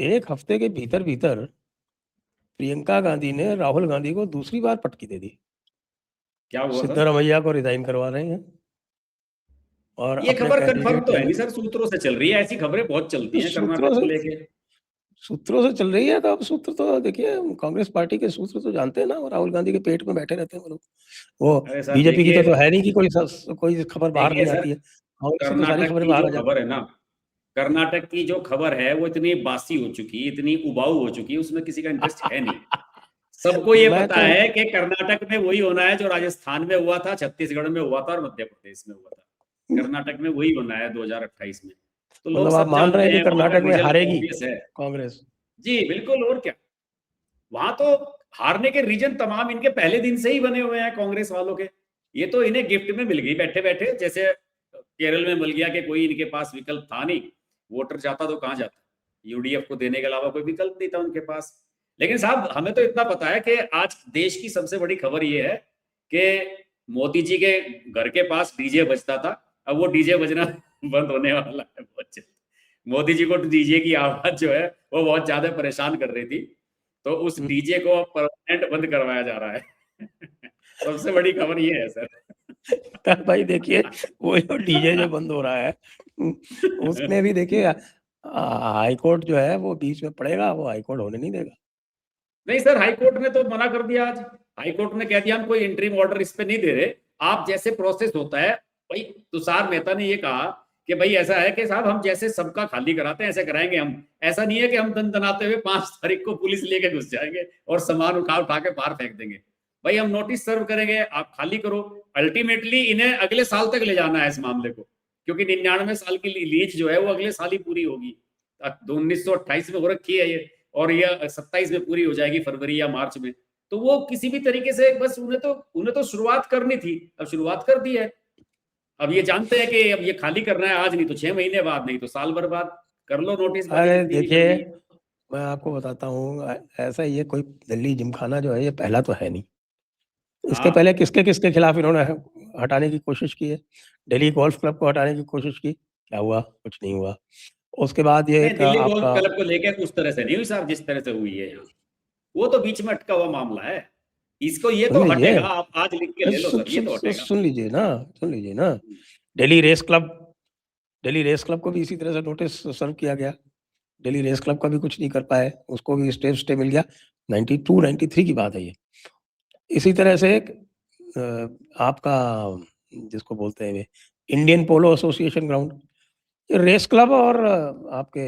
1 हफ्ते के भीतर भीतर प्रियंका गांधी ने राहुल गांधी को दूसरी बार पटकी दे दी। क्या हुआ सर? सिद्धरमैया को रिजाइन करवा रहे हैं और ये अपने खबर कंफर्म कैंडिडेट तो है नहीं सर, सूत्रों से चल रही है, ऐसी खबरें बहुत चलती हैं कर्नाटक को लेके। सूत्रों से चल रही है। तो अब सूत्र तो देखिए, कांग्रेस पार्टी के सूत्र तो जानते हैं ना, राहुल गांधी के पेट में बैठे रहते हैं वो लोग। वो अरे सर बीजेपी की देखिए, तो है नहीं कि कोई खबर बाहर देखिए नहीं सर, आती है। कांग्रेस की तो सारी कर्नाटक खबरें की बाहर जो आ जाती खबर है ना, कर्नाटक की जो खबर है वो इतनी बासी हो चुकी, इतनी उबाऊ हो चुकी, उसमें किसी का इंटरेस्ट है नहीं। सबको ये मैं पता तो है कि कर्नाटक में वही होना है जो राजस्थान में हुआ था, छत्तीसगढ़ में हुआ था और मध्य प्रदेश में हुआ था। कर्नाटक में वही होना है 2028 में। तो लोग मतलब आप सब मान रहे जानते हैं कि हैं, वहां का कर्नाटक में रिजल्ट हारेगी ऑब्वियस है। कांग्रेस? जी बिल्कुल, और क्या। वहां तो हारने के रीजन तमाम इनके पहले दिन से ही बने हुए हैं कांग्रेस वालों के। ये तो इन्हें गिफ्ट में मिल गई बैठे बैठे, जैसे केरल में मिल गया कि कोई इनके पास विकल्प था नहीं, वोटर जाता तो कहां जाता, यूडीएफ को देने के अलावा कोई विकल्प नहीं था उनके पास। लेकिन साहब हमें तो इतना पता है कि आज देश की सबसे बड़ी खबर ये है कि मोदी जी के घर के पास डीजे बजता था, अब वो डीजे बजना बंद होने वाला है बहुत जल्द। मोदी जी को डीजे की आवाज जो है वो बहुत ज्यादा परेशान कर रही थी, तो उस डीजे को अब परमानेंट बंद करवाया जा रहा है। सबसे बड़ी खबर ये है सर। तब भाई देखिए, वो जो डीजे जो बंद हो रहा है, उसमें भी देखिए हाई कोर्ट जो है वो बीच में पड़ेगा, वो हाई कोर्ट होने नहीं देगा। नहीं सर, हाई कोर्ट ने तो मना कर दिया आज। हाई कोर्ट ने कह दिया हम कोई इंटरिम ऑर्डर इस पे नहीं दे रहे, आप जैसे प्रोसेस होता है। भाई तुषार मेहता ने ये कहा कि भाई ऐसा है कि साहब हम जैसे सबका खाली कराते हैं ऐसे कराएंगे हम। ऐसा नहीं है कि हम दन दनाते हुए 5 तारीख को पुलिस लेके घुस जाएंगे और सामान उठा उठा के बाहर फेंक देंगे। भाई हम नोटिस सर्व करेंगे, आप खाली करो। अल्टीमेटली इन्हें अगले साल तक ले जाना है इस मामले को, क्योंकि 99 साल की लीज जो है वो अगले साल ही पूरी होगी। 1928 में हो रखी है ये, और ये 27 में पूरी हो जाएगी, फरवरी या मार्च में। तो वो किसी भी तरीके से बस उन्हें तो शुरुआत करनी थी, अब शुरुआत कर दी है। अब ये जानते हैं कि अब ये खाली करना है आज, नहीं तो 6 महीने बाद, नहीं तो साल भर बाद। कर लो नोटिस बाजी अरे जितनी भी देखिए, करनी है। मैं आपको बताता हूँ, ऐसा ये कोई दिल्ली जिमखाना जो है ये पहला तो है नहीं। इसके पहले हाँ किसके किसके खिलाफ इन्होंने हटाने की कोशिश की है? दिल्ली गोल्फ क्लब को हटाने की कोशिश की, क्या हुआ? कुछ नहीं हुआ। उसके बाद ये नहीं, एक दिल्ली गोल्फ आपका क्लब को लेकर उस तरह से नहीं हुई साहब जिस तरह से हुई है यहाँ। वो तो बीच में अटका हुआ मामला है, इसको ये सुन तो लीजिए, हटेगा, आप आज लिख के ले लो सर, ये तो हटेगा। सुन लीजिए ना, सुन लीजिए ना। Delhi race club Delhi race club को भी इसी तरह से नोटिस सर्व किया गया। दिल्ली रेस क्लब का भी कुछ नहीं कर पाए, उसको भी स्टे मिल गया। 92 93 की बात है ये। इसी तरह से एक आपका जिसको बोलते हैं इंडियन पोलो एसोसिएशन ग्राउंड, रेस क्लब और आपके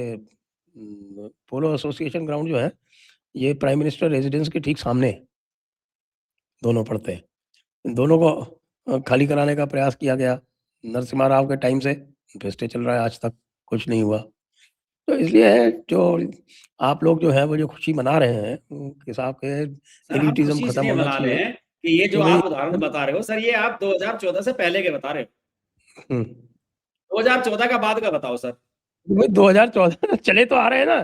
पोलो एसोसिएशन ग्राउंड जो है, ये प्राइम मिनिस्टर रेजिडेंस के ठीक सामने दोनों पड़ते हैं। इन दोनों को खाली कराने का प्रयास किया गया नरसिम्हा राव के टाइम से, भेस्टे चल रहा है आज तक, कुछ नहीं हुआ। तो इसलिए जो आप लोग जो है वो जो खुशी मना रहे हैं, हिसाब के सर हम एलिटिज्म खुशी खत्म इसलिए होना मना रहे चाहिए। हैं कि ये जो क्योंकि आप उदाहरण बता रहे हो सर, ये आप 2014 से पहले के बता रहे हम्म, हो, 2014 का बाद का बताओ सर। भाई 2014 चले तो आ रहे हैं ना।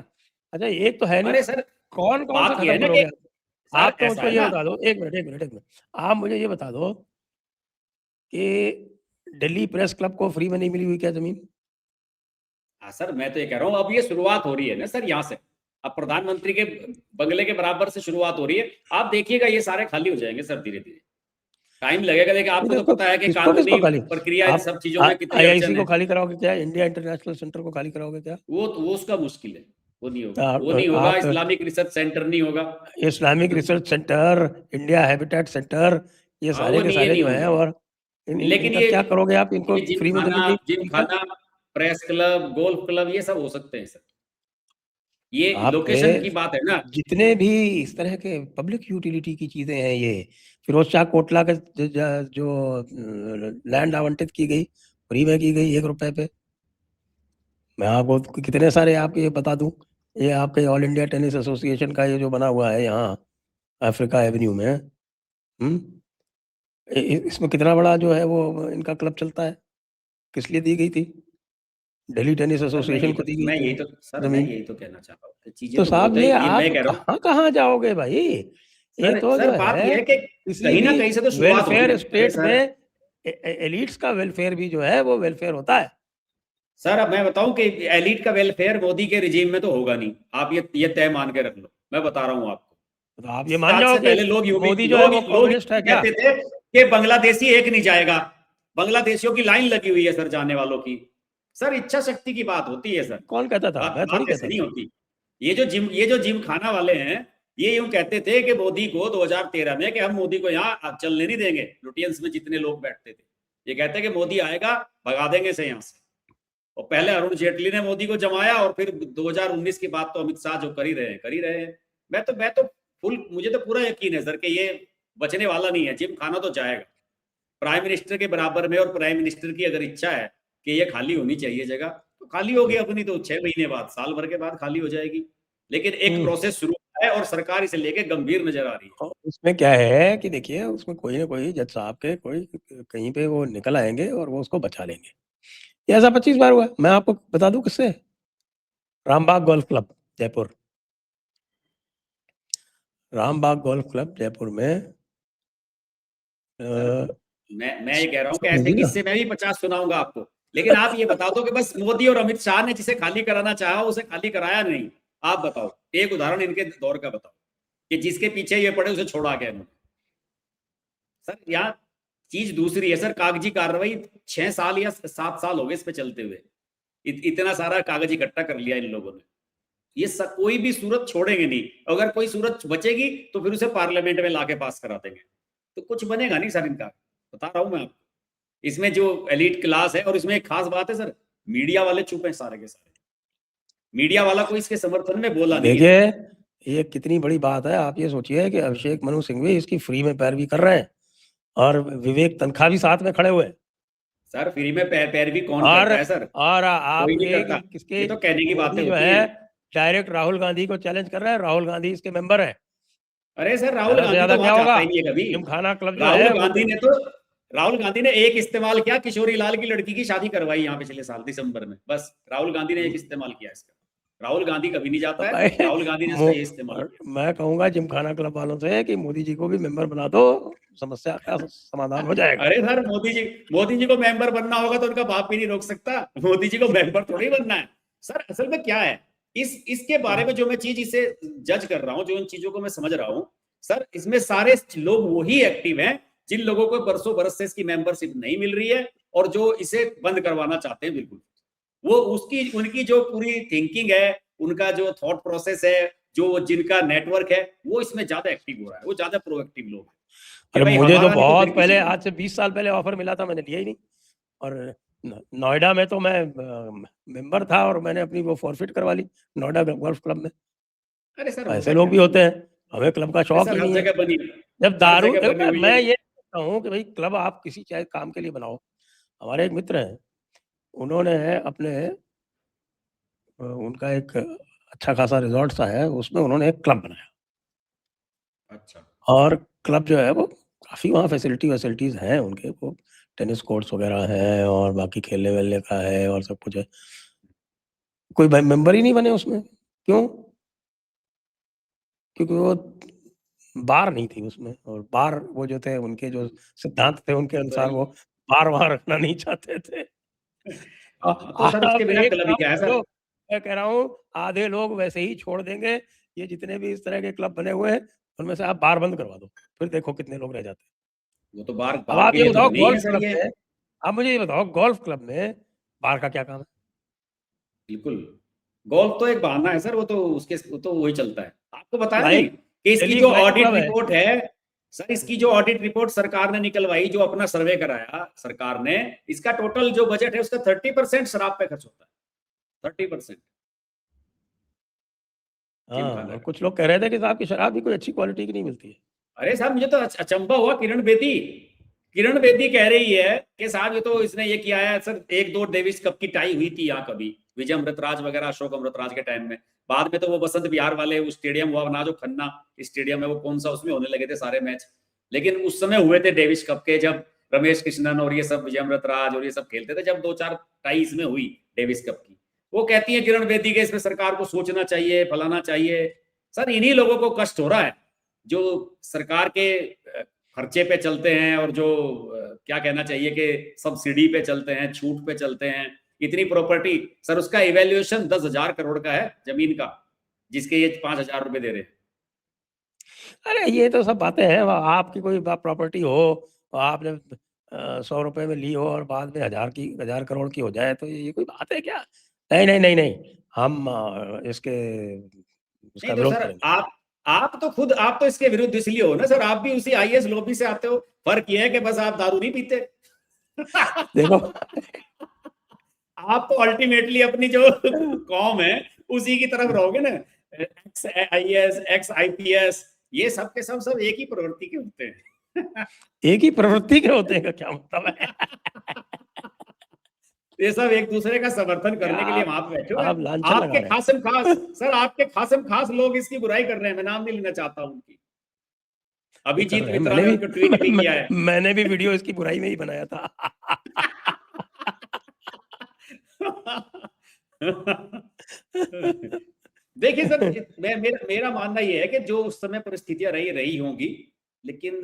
अच्छा, एक तो है नहीं, अरे सर, कौन कौन से बात ये खत्म है ना करोगे कि आप? सर आप तो ऐसा मुझको है ये ना। बता दो, एक मिनट, आप मुझे ये बता दो कि दिल्ली प्रेस क्लब को फ्री में नहीं मिली हुई क्या जमीन? हाँ सर, मैं तो ये कह रहा हूँ अब ये शुरुआत हो रही है ना सर यहाँ से। अब प्रधानमंत्री के बंगले के बराबर से शुरुआत हो रही है। आप देखिएगा ये सारे खाली हो जाएंगे सर धीरे धीरे। टाइम लगेगा, देखिए नहीं आपको तो तो इसको पता है कि किसको किसको कानूनी खाली? प्रक्रिया इन आप सब चीजों में कितनी आईआईसी अड़चन को है। खाली कराओगे क्या? इंडिया इंटरनेशनल सेंटर को खाली कराओगे क्या? वो उसका मुश्किल है, वो नहीं होगा, वो नहीं होगा। आप इस्लामिक रिसर्च सेंटर नहीं होगा। Islamic research centre, India habitat centre, ये हाँ सारे वो के नहीं, ये सारे नहीं जो हैं, होंगे। और लेकिन इनका क्या करोगे आप? इनको ये फ्री में जमीन नहीं जिम मिली क्या? खाना, प्रेस क्लब, गोल्फ क्लब, ये सब हो सकते हैं सर। ये आपके लोकेशन की बात है ना। जितने भी इस तरह के पब्लिक यूटिलिटी की चीजें हैं, ये फिरोज शाह कोटला के जो लैंड आवंटित की गई, फ्री में की गई, 1 रुपए पे। मैं आपको कितने सारे आपके ये बता दूं। ये आपके ऑल इंडिया टेनिस एसोसिएशन का ये जो बना हुआ है यहाँ अफ्रीका एवेन्यू में, इसमें कितना बड़ा जो है वो इनका क्लब चलता है। किस लिए दी गई थी? दिल्ली टेनिस सर एसोसिएशन को दी गई थी वो मैं जमीन। यही तो कहना चाह रहा हूँ कि चीजें तो तो साहब बहुत है, ये ये मैं आप कह रहा हूँ। कहाँ कहाँ जाओगे भाई? ये सर तो सर जो बात है ये है कि किसी कहीं भी ना कहीं से तो शुरुआत होनी वेलफेयर है स्टेट में सर। एलिट्स का वेलफेयर भी जो है वो वेलफेयर होता है। सर अब मैं बताऊं कि एलिट का वेलफेयर मोदी के रिजीम में तो होगा नहीं, आप ये तय मान के रख लो, मैं बता रहा हूं आपको। तो आप ये मान आज जाओ से कि पहले लोग यूं भी मोदी जो है वो लोग कम्युनिस्ट है क्या? कहते थे कि बांग्लादेशी एक नहीं जाएगा, बांग्लादेशियों की लाइन लगी हुई है सर जाने वालों की। सर इच्छा शक्ति की बात होती है सर, कौन कहता था? मैं थोड़ी बात ऐसे कहता नहीं था। होती। ये जो जिम खाना वाले हैं, ये यूं कहते थे कि मोदी को 2013 में कि हम मोदी को यहाँ चलने नहीं देंगे, लुटियंस में जितने लोग बैठते थे, ये कहते कि मोदी आएगा भगा देंगे से यहाँ से। और पहले अरुण जेटली ने मोदी को जमाया, और फिर 2019 की बात तो अमित शाह जो कर ही रहे हैं। मैं तो मुझे तो पूरा यकीन है सर कि ये बचने वाला नहीं है, जिम खाना तो जाएगा प्राइम मिनिस्टर के बराबर में। और प्राइम मिनिस्टर की अगर इच्छा है कि ये खाली होनी चाहिए जगह, तो खाली होगी, अपनी तो 6 महीने बाद, साल भर के बाद खाली हो जाएगी। लेकिन एक प्रोसेस शुरू है और सरकार इसे लेके गंभीर नजर आ रही है। और उसमें क्या है कि देखिए, उसमें कोई ना कोई जज साहब के कोई कहीं पे वो निकल आएंगे और वो उसको बचा लेंगे। ये ऐसा 25 बार हुआ। मैं आपको बता दूं किससे? Rambagh golf club Jaipur. Rambagh golf club Jaipur में मैं ये कह रहा हूँ कि ऐसे किस्से मैं भी 50 सुनाऊंगा आपको, लेकिन आप ये बता दो कि बस मोदी और अमित शाह ने जिसे खाली कराना चाहा उसे खाली कराया नहीं। आप बताओ एक उदाहरण इनके दौर का बताओ कि जिसके पीछे ये पड़े उसे छोड़ा गया इन्होंने। सर यहाँ चीज दूसरी है सर, कागजी कार्रवाई 6 साल या 7 साल हो गए इस पे चलते हुए, इतना सारा कागज इकट्ठा कर लिया इन लोगों ने। ये कोई भी सूरत छोड़ेंगे नहीं, अगर कोई सूरत बचेगी तो फिर उसे पार्लियामेंट में लाके पास करा देंगे, तो कुछ बनेगा नहीं सर इनका, बता रहा हूं मैं आपको। इसमें जो एलिट क्लास है, और इसमें एक खास बात है सर, मीडिया वाले चुप हैं सारे के सारे, मीडिया वाला कोई इसके समर्थन में बोला नहीं है। देखिए ये कितनी बड़ी बात है। आप ये सोचिए कि अभिषेक मनु सिंघवी इसकी फ्री में पैरवी कर रहे हैं और विवेक तनखा भी साथ में खड़े हुए हैं। सर फ्री में पैरवी कौन और करता है सर? आप कोई नहीं एक करता, किसके ये तो कहने की बातें मोदी जो होती है हैं। डायरेक्ट राहुल गांधी को चैलेंज कर रहा है। राहुल गांधी इसके मेंबर है। अरे सर राहुल ज्यादा से गांधी ज्यादा तो क्या वहां होगा? जाता ही नहीं है कभी। जिमखाना क्लब जो राहुल है वो गांधी ने तो राहुल गांधी ने एक इस्तेमाल किया, किशोरी लाल की लड़की की शादी करवाई यहाँ पिछले साल दिसंबर में, बस राहुल गांधी ने एक इस्तेमाल किया इसका। राहुल गांधी कभी नहीं जाता है, भाई, राहुल गांधी ने इसका ये इस्तेमाल किया। मैं कहूंगा जिमखाना क्लब वालों से कि मोदी जी को भी मेंबर बना दो, समस्या का समाधान हो जाएगा। अरे सर मोदी जी को मेंबर बनना होगा तो उनका बाप भी नहीं रोक सकता, मोदी जी को मेंबर थोड़ी बनना है। सर असल में क्या है, इसके बारे में जो मैं चीज इसे जज कर रहा हूँ, जो इन चीजों को मैं समझ रहा हूँ सर, इसमें सारे लोग वही एक्टिव हैं जिन लोगों को बरसों बरस से इसकी मेंबरशिप नहीं मिल रही है, और जो इसे बंद करवाना चाहते हैं बिल्कुल। वो उनकी जो पूरी थिंकिंग है, उनका जो थॉट प्रोसेस है, जो जिनका नेटवर्क है, वो इसमें ज्यादा एक्टिव हो रहा है, वो ज्यादा प्रोएक्टिव लोग हैं कि अरे भाई मुझे तो हमारा नहीं तो फिर बहुत किसी पहले, का। आज से 20 साल पहले ऑफर मिला था, मैंने लिया ही नहीं। और नोएडा में तो मैं मेंबर था और मैंने अपनी वो फॉरफिट करवा ली नोएडा गोल्फ क्लब में। अरे सर ऐसे लोग भी होते हैं। हमें क्लब का शौक ही हर नहीं है। जगह बनी, जब हर दारू, जगह बनी देखो हुई मैं है। ये कहता हूँ कि भाई क्लब आप किसी चाहे काम के लिए बनाओ। हमारे एक मित्र हैं, उन्होंने अपने उनका एक अच्छा खासा रिजॉर्ट सा है, उसमें उन्होंने एक क्लब बनाया। अच्छा। और क्लब जो है वो काफी वहाँ फैसिलिटीज हैं उनके, वो टेनिस कोर्ट्स वगैरह हैं और बाकी खेलने वेलने का है और सब कुछ है। कोई मेंबर ही नहीं बने उसमें। क्यों? क्योंकि वो बार नहीं थी उसमें, और बार वो जो थे उनके जो सिद्धांत थे उनके वो तो अनुसार है वो बार वहां रखना नहीं चाहते थे। हाँ, तो सर उसके आप बिना एक क्लब ही काम क्या है समझो, सर? मैं कह रहा हूँ आधे लोग वैसे ही छोड़ देंगे। ये जितने भी इस तरह के क्लब बने हुए हैं उनमें से आप बार बंद करवा दो, फिर देखो कितने लोग रह जाते हैं। वो तो बार अब बार आप के ये लिए तो बताओ बने ही है गोल्फ सर क्लब ये। में, आप मुझे ये बताओ गोल्फ क्लब में बार का क्या काम है? बिल्कुल, गोल्फ तो एक बहाना है सर, वो तो वही चलता है। आपको बताया फ्लाइंग, नहीं कि इसकी दिल्ली जो फ्लाइंग ऑडिट क्लब है। रिपोर्ट है सर, इसकी जो ऑडिट रिपोर्ट सरकार ने निकलवाई, जो अपना सर्वे कराया सरकार ने, इसका टोटल जो बजट है उसका 30% शराब पे खर्च होता है, 30%। हाँ, जिमखाना और का। कुछ लोग कह रहे थे कि साहब की शराब भी कोई अच्छी क्वालिटी की नहीं मिलती है। अरे साहब मुझे तो अचंभा हुआ, किरण बेदी कह रही है कि साहब ये तो इसने ये किया है सर, 1-2 डेविस कप की टाई हुई थी यहाँ कभी, विजय अमृतराज वगैरह, अशोक अमृतराज के टाइम में। बाद में तो वो बसंत विहार वाले वो स्टेडियम हुआ ना, जो खन्ना स्टेडियम है, वो कौन सा, उसमें होने लगे थे सारे मैच। लेकिन उस समय हुए थे डेविस कप के, जब रमेश कृष्णन और ये सब, विजय अमृतराज और ये सब खेलते थे, जब 2-4 टाई इसमें हुई डेविस कप की। वो कहती है किरण बेदी के इसमें सरकार को सोचना चाहिए, फलाना चाहिए। सर इन्हीं लोगों को कष्ट हो रहा है जो सरकार के खर्चे पे चलते हैं, और जो क्या कहना चाहिए कि सब्सिडी पे चलते हैं, छूट पे चलते हैं। इतनी प्रॉपर्टी, सर उसका इवेल्युएशन 10,000 करोड़ का है जमीन का, जिसके ये 5,000 रुपए दे रहे हैं। अरे ये तो सब बातें हैं, आपकी कोई प्रॉपर्टी हो और आपने 100 रुपए में ली हो और बाद में 1000 करोड़ की हो जाए, तो ये कोई बात है क्या? नहीं नहीं नहीं नहीं, हम इसका नहीं तो विरोध सर करेंगे। आप तो इसके विरुद्ध इसलिए हो ना सर, आप भी उसी आईएएस लॉबी से आते हो, फर्क ये है कि बस आप दारू नहीं पीते। देखो आप तो अल्टीमेटली अपनी जो कॉम है उसी की तरफ रहोगे ना, एक्स आईएएस, एक्स आईपीएस, ये सब के सब एक ही प्रवृत्ति के होते हैं। एक ही प्रवृत्ति के होते हैं का क्या मतलब है? ये सब एक दूसरे का समर्थन करने के लिए वहां पे बैठे हुए आप हैं। लांछन लगा आपके रहे हैं। खासम खास सर, आपके खासम खास लोग इसकी बुराई कर रहे हैं, मैं नाम नहीं लेना चाहता हूं उनकी। कर अभिजीत रहे हैं, मित्रा ने उनको ट्वीट भी किया है। मैंने भी वीडियो इसकी बुराई में ही बनाया था। देखिए सर, मेरा मानना ये है कि जो उस समय परिस्थितियां रही होंगी, लेकिन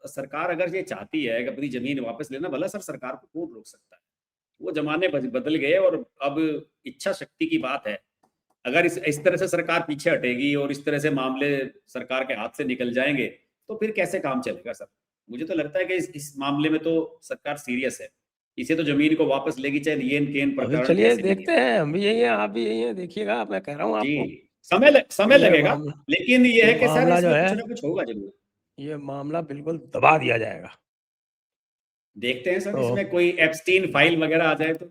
सरकार अगर ये चाहती है कि अपनी जमीन वापस लेना, भला सर सरकार को कौन रोक सकता है? वो जमाने बदल गए और अब इच्छा शक्ति की बात है। अगर इस तरह से सरकार पीछे हटेगी और इस तरह से मामले सरकार के हाथ से निकल जाएंगे, तो फिर कैसे काम चलेगा सर? मुझे तो लगता है कि इस मामले में तो सरकार सीरियस है, इसे तो जमीन को वापस लेगी, चाहे येन केन अभी प्रकरण चलिए कैसे भी देखते हैं, हम भी यही हैं, आप भी यही हैं, देखिएगा, मैं कह रहा हूँ आपको। जी, समय ये लगेगा, मामला लेकिन ये है कि सर मामला जो इसमें है, कुछ ना कुछ होगा जरूर। ये मामला बिल्कुल दबा दिया जाएगा। देखते हैं सर, तो इसमें कोई एप्स्टीन फाइल वगैरह आ जाए तो।